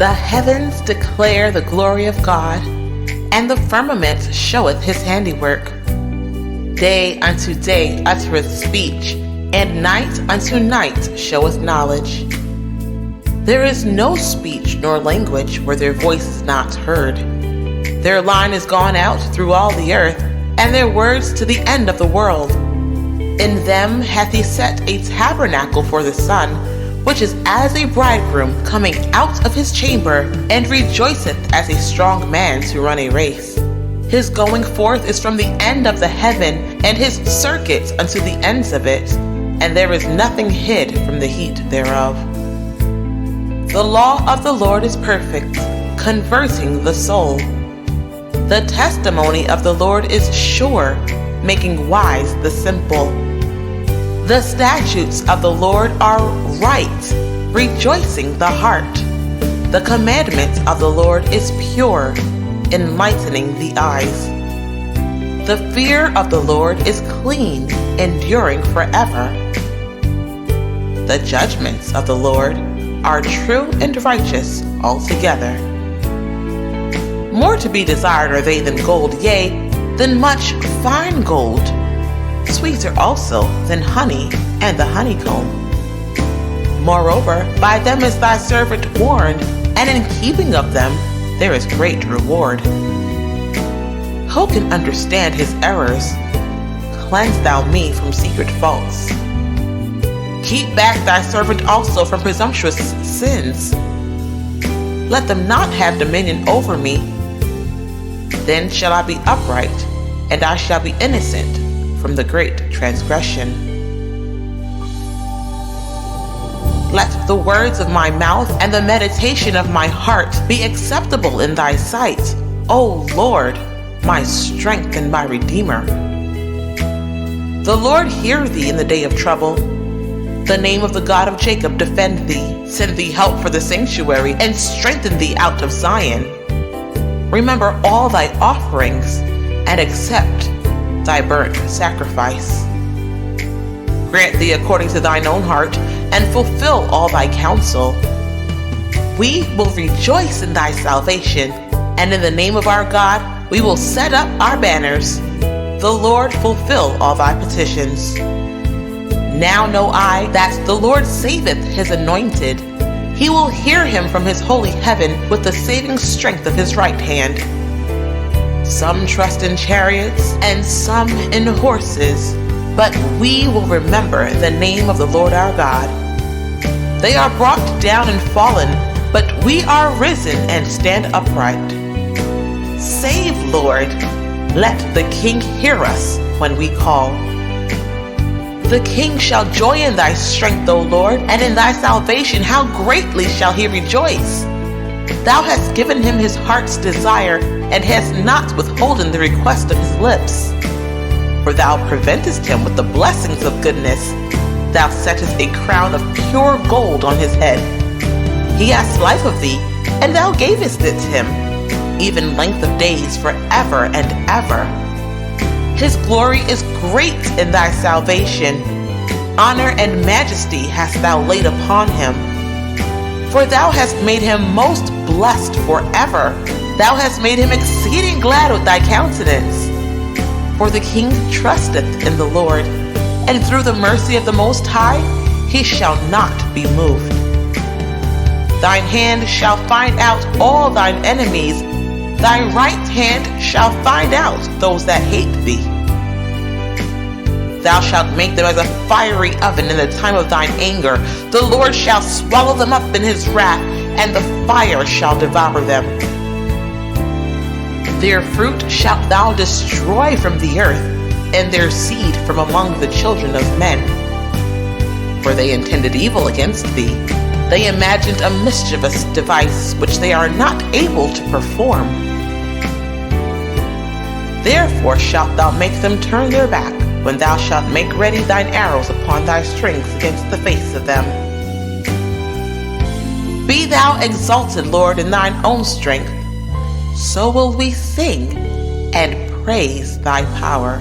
The heavens declare the glory of God, and the firmament sheweth his handiwork. Day unto day uttereth speech, and night unto night sheweth knowledge. There is no speech nor language where their voice is not heard. Their line is gone out through all the earth, and their words to the end of the world. In them hath he set a tabernacle for the sun, which is as a bridegroom coming out of his chamber, and rejoiceth as a strong man to run a race. His going forth is from the end of the heaven, and his circuit unto the ends of it, and there is nothing hid from the heat thereof. The law of the Lord is perfect, converting the soul. The testimony of the Lord is sure, making wise the simple. The statutes of the Lord are right, rejoicing the heart. The commandment of the Lord is pure, enlightening the eyes. The fear of the Lord is clean, enduring forever. The judgments of the Lord are true and righteous altogether. More to be desired are they than gold, yea, than much fine gold, sweeter also than honey and the honeycomb. Moreover, by them is thy servant warned, and in keeping of them there is great reward. Who can understand his errors? Cleanse thou me from secret faults. Keep back thy servant also from presumptuous sins. Let them not have dominion over me. Then shall I be upright, and I shall be innocent from the great transgression. Let the words of my mouth and the meditation of my heart be acceptable in thy sight, O Lord, my strength and my redeemer. The Lord hear thee in the day of trouble. The name of the God of Jacob defend thee, send thee help for the sanctuary, and strengthen thee out of Zion. Remember all thy offerings, and accept thy burnt sacrifice. Grant thee according to thine own heart, and fulfill all thy counsel. We will rejoice in thy salvation, and in the name of our God we will set up our banners. The Lord fulfill all thy petitions. Now know I that the Lord saveth his anointed. He will hear him from his holy heaven with the saving strength of his right hand. Some trust in chariots and some in horses, but we will remember the name of the Lord our God. They are brought down and fallen, but we are risen and stand upright. Save, Lord. Let the King hear us when we call. The King shall joy in thy strength, O Lord, and in thy salvation how greatly shall he rejoice. Thou hast given him his heart's desire, and hast not withholden the request of his lips. For thou preventest him with the blessings of goodness. Thou settest a crown of pure gold on his head. He asked life of thee, and thou gavest it him, even length of days forever and ever. His glory is great in thy salvation. Honor and majesty hast thou laid upon him. For thou hast made him most blessed forever. Thou hast made him exceeding glad with thy countenance. For the king trusteth in the Lord, and through the mercy of the Most High he shall not be moved. Thine hand shall find out all thine enemies. Thy right hand shall find out those that hate thee. Thou shalt make them as a fiery oven in the time of thine anger. The Lord shall swallow them up in his wrath, and the fire shall devour them. Their fruit shalt thou destroy from the earth, and their seed from among the children of men. For they intended evil against thee. They imagined a mischievous device which they are not able to perform. Therefore shalt thou make them turn their back, when thou shalt make ready thine arrows upon thy strings against the face of them. Be thou exalted, Lord, in thine own strength. So will we sing and praise thy power.